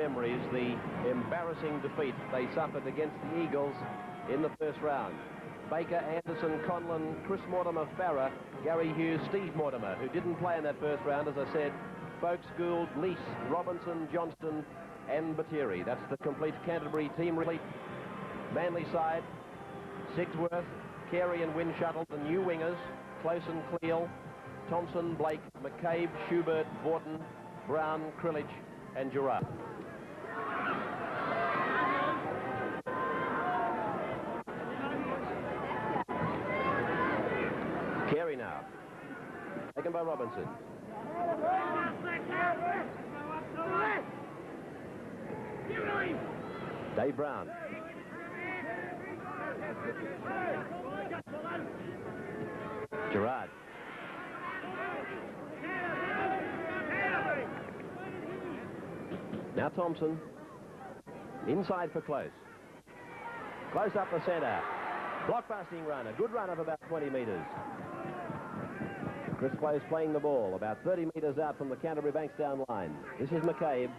Memories, the embarrassing defeat they suffered against the Eagles in the first round. Baker, Anderson, Conlon, Chris Mortimer, Farrer, Gary Hughes, Steve Mortimer, who didn't play in that first round, as I said, Folks, Gould, Lease, Robinson, Johnston, and Battieri. That's the complete Canterbury team. Manly side, Sigsworth, Carey and Windshuttle, the new wingers, Close and Cleal, Thompson, Blake, McCabe, Schubert, Vorton, Brown, Krillich, and Gerard. Carey now, taken by Robinson. Dave Brown. Gerard. Now Thompson. Inside for Close. Close up the centre. Blockbusting run. A good run of about 20 metres. Chris Close playing the ball about 30 metres out from the Canterbury Bankstown line. This is McCabe.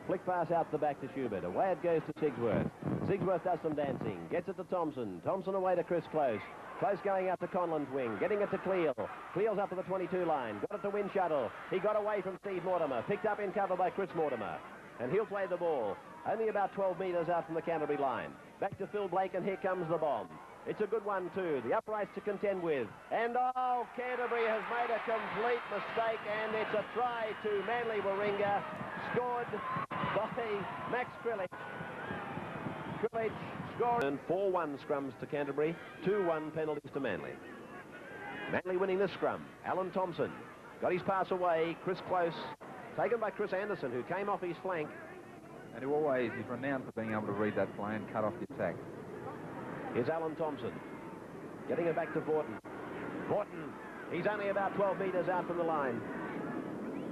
Flick pass out the back to Schubert. Away it goes to Sigsworth. Sigsworth does some dancing. Gets it to Thompson. Thompson away to Chris Close. Close going out to Conlon's wing. Getting it to Cleal. Cleal's up to the 22 line. Got it to Windshuttle. He got away from Steve Mortimer. Picked up in cover by Chris Mortimer. And he'll play the ball. Only about 12 metres out from the Canterbury line. Back to Phil Blake, and here comes the bomb. It's a good one, too. The uprights to contend with. And, oh, Canterbury has made a complete mistake, and it's a try to Manly Warringah, scored by Max Krillich. Krillich scored. And 4-1 scrums to Canterbury, 2-1 penalties to Manly. Manly winning this scrum. Alan Thompson got his pass away. Chris Close, taken by Chris Anderson, who came off his flank. And who always is renowned for being able to read that play and cut off the attack. Here's Alan Thompson, getting it back to Vorton. Vorton, he's only about 12 metres out from the line.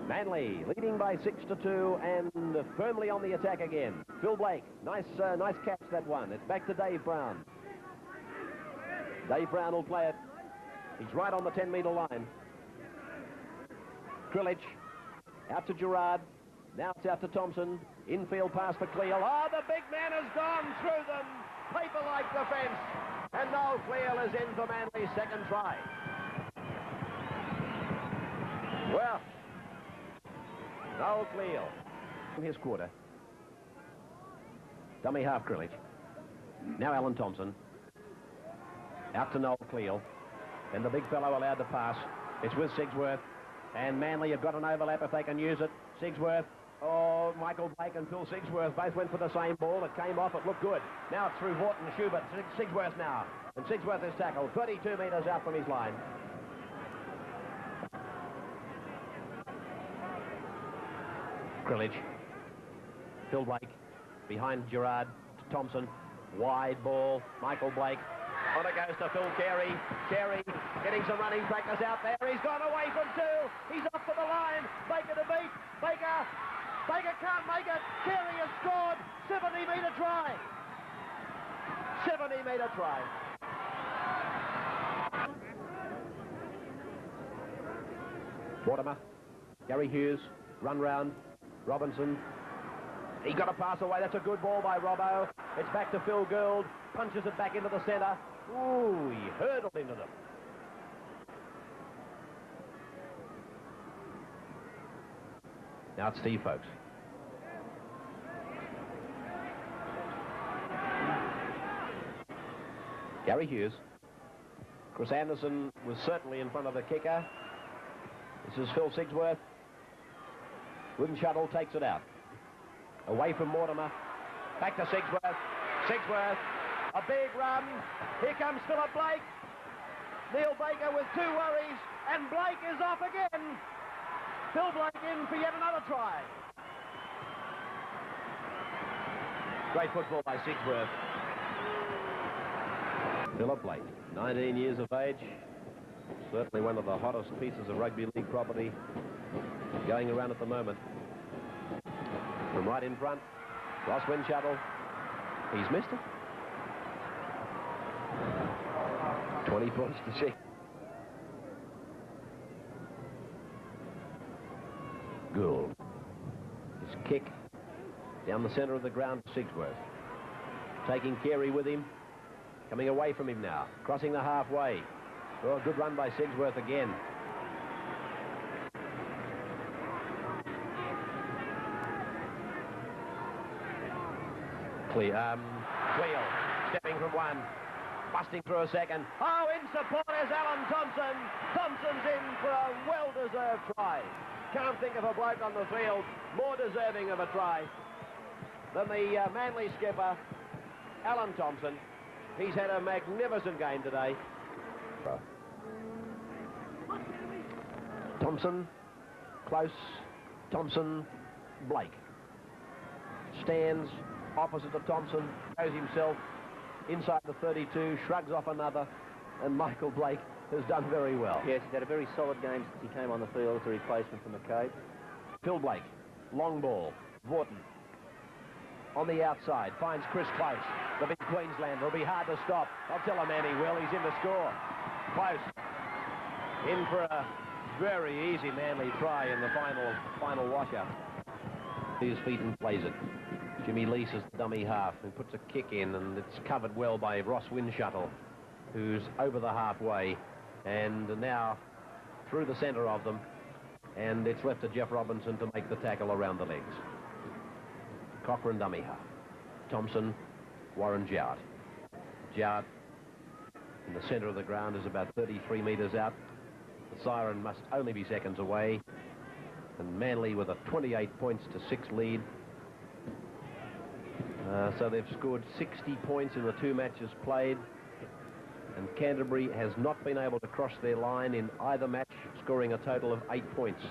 Manly leading by 6-2 and firmly on the attack again. Phil Blake, nice catch that one. It's back to Dave Brown. Dave Brown will play it. He's right on the 10-metre line. Krillich, out to Gerard. Now it's out to Thompson. Infield pass for Cleal. Oh, the big man has gone through them. Paper-like defence. And Noel Cleal is in for Manly's second try. Well, Noel Cleal from his quarter. Dummy half Krillich. Now Alan Thompson. Out to Noel Cleal. And the big fellow allowed to pass. It's with Sigsworth. And Manly have got an overlap if they can use it. Sigsworth. Oh, Michael Blake and Phil Sigsworth both went for the same ball. It came off. It looked good. Now it's through Vorton, Schubert. Sigsworth now. And Sigsworth is tackled 32 metres out from his line. Krillich. Phil Blake. Behind Gerard. To Thompson. Wide ball. Michael Blake. On it goes to Phil Carey. Carey getting some running practice out there. He's gone away from two. He's off to the line. Baker to beat. Baker can't make it. Carey has scored. 70-metre try. 70-metre try. Mortimer. Gary Hughes. Run round. Robinson. He got a pass away. That's a good ball by Robbo. It's back to Phil Gould. Punches it back into the centre. Ooh, he hurdled into them. Now it's Steve Folks. Gary Hughes. Chris Anderson was certainly in front of the kicker. This is Phil Sigsworth. Windshuttle takes it out. Away from Mortimer. Back to Sigsworth. Sigsworth. A big run. Here comes Philip Blake. Neil Baker with 2 worries. And Blake is off again. Phil Blake in for yet another try. Great football by Sigsworth. Philip Blake, 19 years of age. Certainly one of the hottest pieces of rugby league property going around at the moment. From right in front, Ross Windshuttle. He's missed it. 20 points to 6. Gould. His kick Down the centre of the ground, Sigsworth. Taking Carey with him. Coming away from him now. Crossing the halfway. Oh, good run by Sigsworth again. Cleal, stepping from one, busting through a second. Oh, in support is Alan Thompson. Thompson's in for a well-deserved try. Can't think of a bloke on the field more deserving of a try than the Manly skipper, Alan Thompson. He's had a magnificent game today. Thompson, close. Thompson, Blake. Stands opposite to Thompson, goes himself inside the 32, shrugs off another, and Michael Blake has done very well. Yes, he's had a very solid game since he came on the field as a replacement for McCabe. Phil Blake, long ball, Vorton on the outside, finds Chris Close, the big Queenslander. It'll be hard to stop. I'll tell a man he will, he's in to score. Close, in for a very easy Manly try in the final washer. His feet and plays it. Jimmy leases the dummy half and puts a kick in, and it's covered well by Ross Windshuttle, who's over the halfway and now through the centre of them, and it's left to Jeff Robinson to make the tackle around the legs. Cochrane dummy half. Thompson, Warren Jowett. Jowett in the centre of the ground is about 33 metres out. The siren must only be seconds away, and Manly with a 28 points to 6 lead. So they've scored 60 points in the 2 matches played, and Canterbury has not been able to cross their line in either match, scoring a total of 8 points.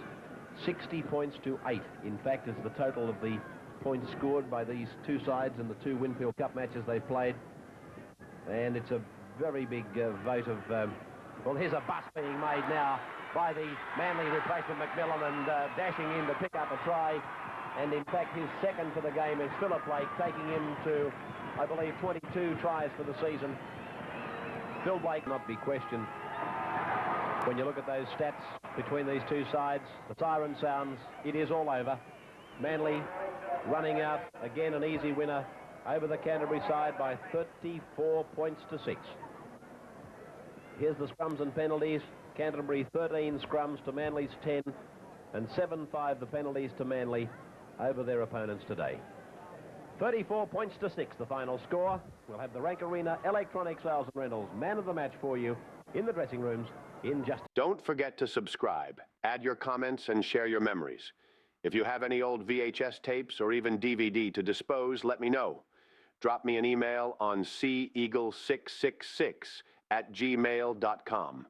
60 points to 8, in fact, is the total of the points scored by these two sides in the 2 Winfield Cup matches they've played. And it's a very big vote of... well, here's a bust being made now by the Manly replacement McMillan, and dashing in to pick up a try. And in fact, his second for the game is Philip Blake, taking him to, I believe, 22 tries for the season. Phil Blake not be questioned. When you look at those stats between these two sides, the siren sounds, it is all over. Manly running out, again an easy winner over the Canterbury side by 34 points to 6. Here's the scrums and penalties. Canterbury 13 scrums to Manly's 10, and 7-5 the penalties to Manly over their opponents today. 34 points to 6, the final score. We'll have the Rank Arena Electronic Sales and Rentals man of the match for you in the dressing rooms in just... Don't forget to subscribe, add your comments, and share your memories. If you have any old VHS tapes or even DVD to dispose, let me know. Drop me an email on ceagle666@gmail.com.